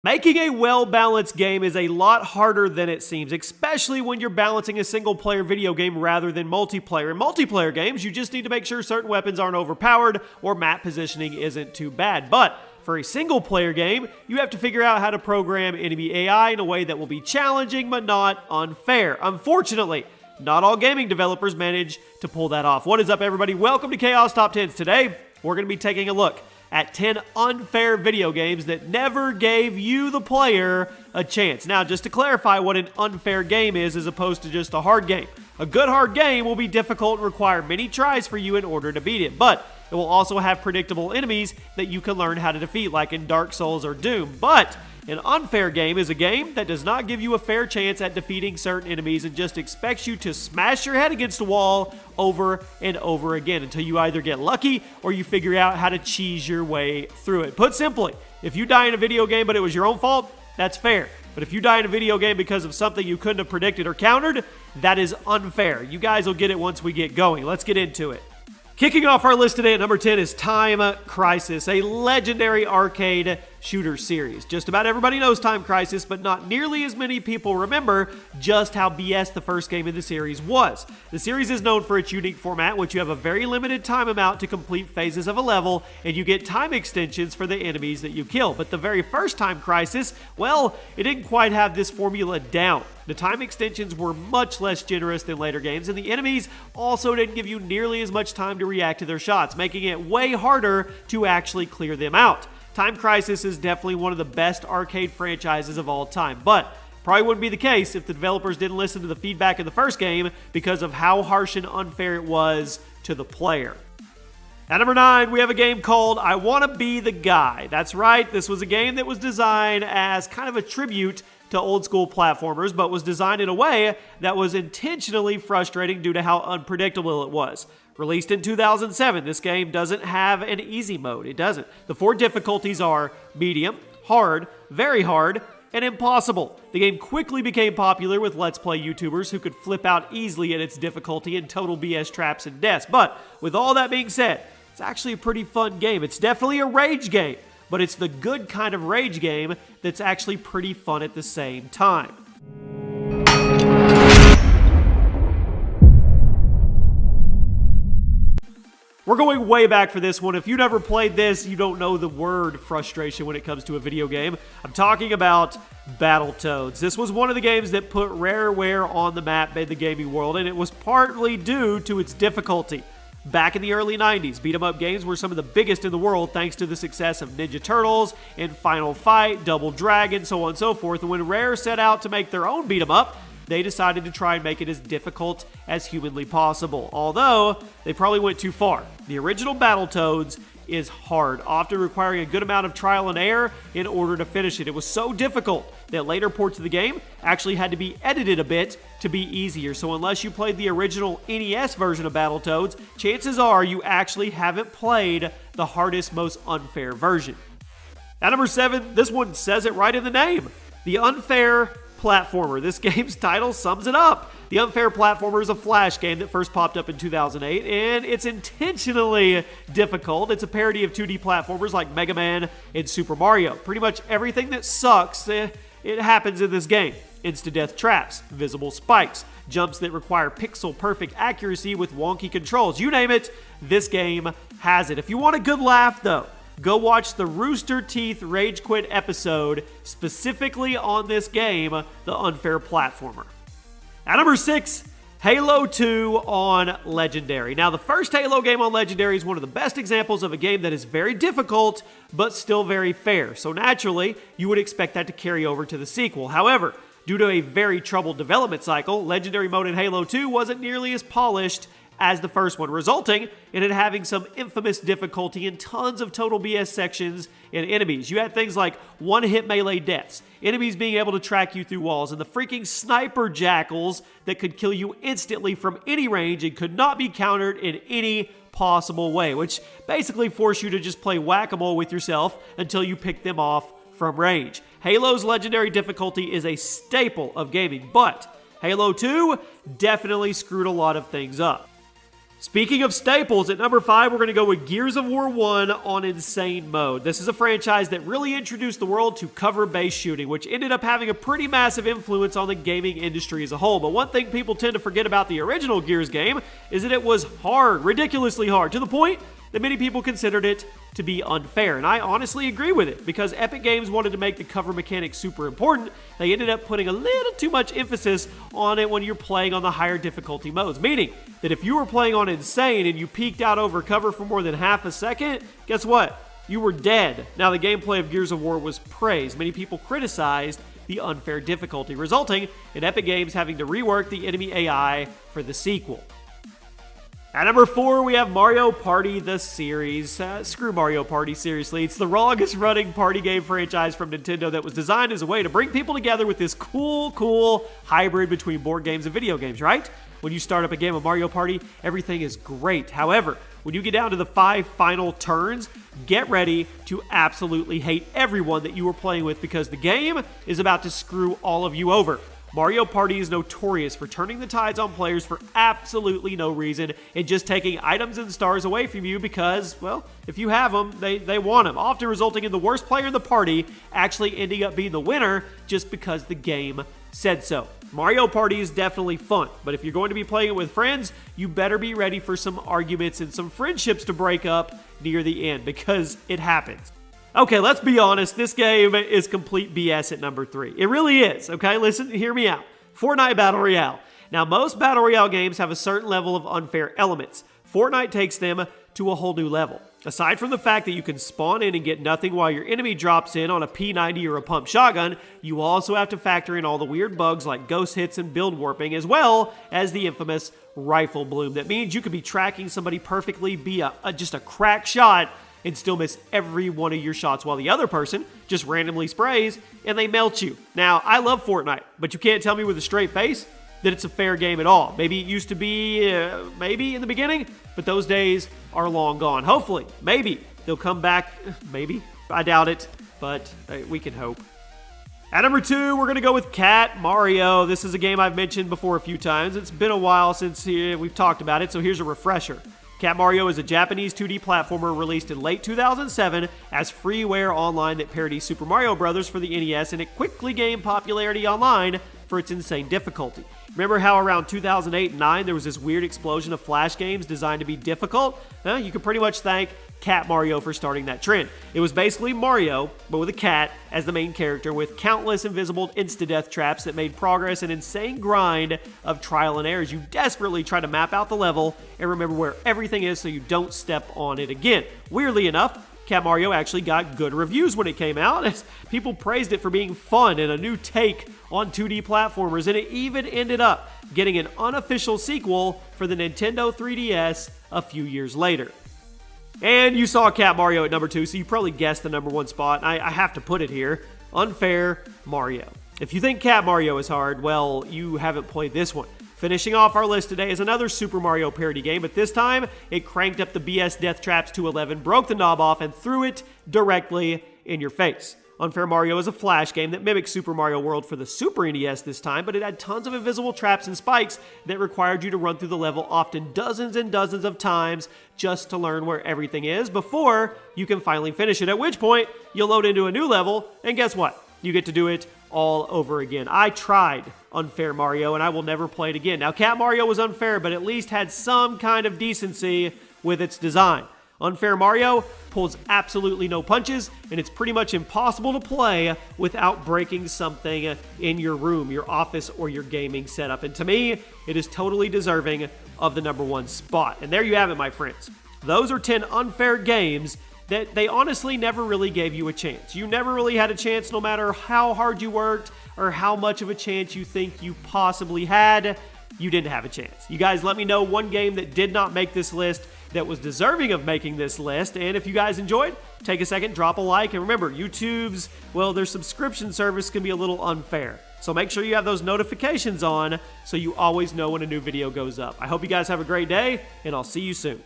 Making a well-balanced game is a lot harder than it seems, especially when you're balancing a single-player video game rather than multiplayer. In multiplayer games, you just need to make sure certain weapons aren't overpowered or map positioning isn't too bad. But for a single-player game, you have to figure out how to program enemy AI in a way that will be challenging but not unfair. Unfortunately, not all gaming developers manage to pull that off. What is up, everybody? Welcome to Chaos Top 10s. Today, we're going to be taking a look at 10 unfair video games that never gave you, the player, a chance. Now, just to clarify what an unfair game is as opposed to just a hard game. A good hard game will be difficult and require many tries for you in order to beat it, but it will also have predictable enemies that you can learn how to defeat, like in Dark Souls or Doom. But an unfair game is a game that does not give you a fair chance at defeating certain enemies and just expects you to smash your head against a wall over and over again until you either get lucky or you figure out how to cheese your way through it. Put simply, if you die in a video game but it was your own fault, that's fair. But if you die in a video game because of something you couldn't have predicted or countered, that is unfair. You guys will get it once we get going. Let's get into it. Kicking off our list today at number 10 is Time Crisis, a legendary arcade shooter series. Just about everybody knows Time Crisis, but not nearly as many people remember just how BS the first game in the series was. The series is known for its unique format, in which you have a very limited time amount to complete phases of a level, and you get time extensions for the enemies that you kill. But the very first Time Crisis, well, it didn't quite have this formula down. The time extensions were much less generous than later games, and the enemies also didn't give you nearly as much time to react to their shots, making it way harder to actually clear them out. Time Crisis is definitely one of the best arcade franchises of all time, but probably wouldn't be the case if the developers didn't listen to the feedback of the first game because of how harsh and unfair it was to the player. At number 9, we have a game called I Wanna Be the Guy. That's right, this was a game that was designed as kind of a tribute to old school platformers, but was designed in a way that was intentionally frustrating due to how unpredictable it was. Released in 2007, this game doesn't have an easy mode. It doesn't. The 4 difficulties are medium, hard, very hard, and impossible. The game quickly became popular with Let's Play YouTubers who could flip out easily at its difficulty and total BS traps and deaths. But with all that being said, it's actually a pretty fun game. It's definitely a rage game, but it's the good kind of rage game that's actually pretty fun at the same time. We're going way back for this one. If you never played this, you don't know the word frustration when it comes to a video game. I'm talking about Battletoads. This was one of the games that put Rareware on the map in the gaming world, and it was partly due to its difficulty. Back in the early 90s, beat-em-up games were some of the biggest in the world thanks to the success of Ninja Turtles and Final Fight, Double Dragon, so on and so forth. And when Rare set out to make their own beat-em-up, they decided to try and make it as difficult as humanly possible. Although, they probably went too far. The original Battletoads is hard, often requiring a good amount of trial and error in order to finish it. It was so difficult that later ports of the game actually had to be edited a bit to be easier. So unless you played the original NES version of Battletoads, chances are you actually haven't played the hardest, most unfair version. At number 7, this one says it right in the name. The Unfair Platformer. This game's title sums it up. The Unfair Platformer is a Flash game that first popped up in 2008, and it's intentionally difficult. It's a parody of 2D platformers like Mega Man and Super Mario. Pretty much everything that sucks, it happens in this game. Insta-death traps, visible spikes, jumps that require pixel-perfect accuracy with wonky controls. You name it, this game has it. If you want a good laugh, though, go watch the Rooster Teeth Rage Quit episode specifically on this game, the Unfair Platformer. At number 6, Halo 2 on Legendary. Now, the first Halo game on Legendary is one of the best examples of a game that is very difficult, but still very fair. So naturally, you would expect that to carry over to the sequel. However, due to a very troubled development cycle, Legendary mode in Halo 2 wasn't nearly as polished as the first one, resulting in it having some infamous difficulty and tons of total BS sections and enemies. You had things like one-hit melee deaths, enemies being able to track you through walls, and the freaking sniper jackals that could kill you instantly from any range and could not be countered in any possible way, which basically forced you to just play whack-a-mole with yourself until you pick them off from range. Halo's Legendary difficulty is a staple of gaming, but Halo 2 definitely screwed a lot of things up. Speaking of staples, at number 5, we're going to go with Gears of War 1 on Insane Mode. This is a franchise that really introduced the world to cover-based shooting, which ended up having a pretty massive influence on the gaming industry as a whole. But one thing people tend to forget about the original Gears game is that it was hard, ridiculously hard, to the point that many people considered it to be unfair. And I honestly agree with it, because Epic Games wanted to make the cover mechanic super important. They ended up putting a little too much emphasis on it when you're playing on the higher difficulty modes, meaning that if you were playing on Insane and you peeked out over cover for more than half a second, guess what? You were dead. Now, the gameplay of Gears of War was praised. Many people criticized the unfair difficulty, resulting in Epic Games having to rework the enemy AI for the sequel. At number 4, we have Mario Party the series. Screw Mario Party, seriously. It's the longest running party game franchise from Nintendo that was designed as a way to bring people together with this cool hybrid between board games and video games, right? When you start up a game of Mario Party, everything is great. However, when you get down to the 5 final turns, get ready to absolutely hate everyone that you were playing with, because the game is about to screw all of you over. Mario Party is notorious for turning the tides on players for absolutely no reason and just taking items and stars away from you because, well, if you have them, they want them, often resulting in the worst player in the party actually ending up being the winner just because the game said so. Mario Party is definitely fun, but if you're going to be playing it with friends, you better be ready for some arguments and some friendships to break up near the end, because it happens. Okay, let's be honest, this game is complete BS at number 3. It really is, okay? Listen, hear me out. Fortnite Battle Royale. Now, most Battle Royale games have a certain level of unfair elements. Fortnite takes them to a whole new level. Aside from the fact that you can spawn in and get nothing while your enemy drops in on a P90 or a pump shotgun, you also have to factor in all the weird bugs like ghost hits and build warping, as well as the infamous rifle bloom. That means you could be tracking somebody perfectly, be just a crack shot, and still miss every one of your shots, while the other person just randomly sprays and they melt you. Now, I love Fortnite, but you can't tell me with a straight face that it's a fair game at all. Maybe it used to be, maybe in the beginning, but those days are long gone. Hopefully, maybe they'll come back, maybe. I doubt it, but we can hope. At number 2, we're going to go with Cat Mario. This is a game I've mentioned before a few times. It's been a while since we've talked about it, so here's a refresher. Cat Mario is a Japanese 2D platformer released in late 2007 as freeware online that parodies Super Mario Bros. For the NES, and it quickly gained popularity online for its insane difficulty. Remember how around 2008 and 9 there was this weird explosion of Flash games designed to be difficult? You can pretty much thank Cat Mario for starting that trend. It was basically Mario, but with a cat as the main character, with countless invisible insta-death traps that made progress an insane grind of trial and error as you desperately try to map out the level and remember where everything is so you don't step on it again. Weirdly enough, Cat Mario actually got good reviews when it came out, as people praised it for being fun and a new take on 2D platformers, and it even ended up getting an unofficial sequel for the Nintendo 3DS a few years later. And you saw Cat Mario at number 2, so you probably guessed the number 1 spot. I have to put it here. Unfair Mario. If you think Cat Mario is hard, well, you haven't played this one. Finishing off our list today is another Super Mario parody game, but this time it cranked up the BS death traps to 11, broke the knob off, and threw it directly in your face. Unfair Mario is a Flash game that mimics Super Mario World for the Super NES this time, but it had tons of invisible traps and spikes that required you to run through the level often dozens and dozens of times just to learn where everything is before you can finally finish it, at which point you'll load into a new level, and guess what? You get to do it all over again. I tried Unfair Mario, and I will never play it again. Now, Cat Mario was unfair, but at least had some kind of decency with its design. Unfair Mario pulls absolutely no punches, and it's pretty much impossible to play without breaking something in your room, your office, or your gaming setup. And to me, it is totally deserving of the number 1 spot. And there you have it, my friends. Those are 10 unfair games that they honestly never really gave you a chance. You never really had a chance, no matter how hard you worked or how much of a chance you think you possibly had. You didn't have a chance. You guys, let me know one game that did not make this list that was deserving of making this list. And if you guys enjoyed, take a second, drop a like. And remember, YouTube's, well, their subscription service can be a little unfair. So make sure you have those notifications on so you always know when a new video goes up. I hope you guys have a great day, and I'll see you soon.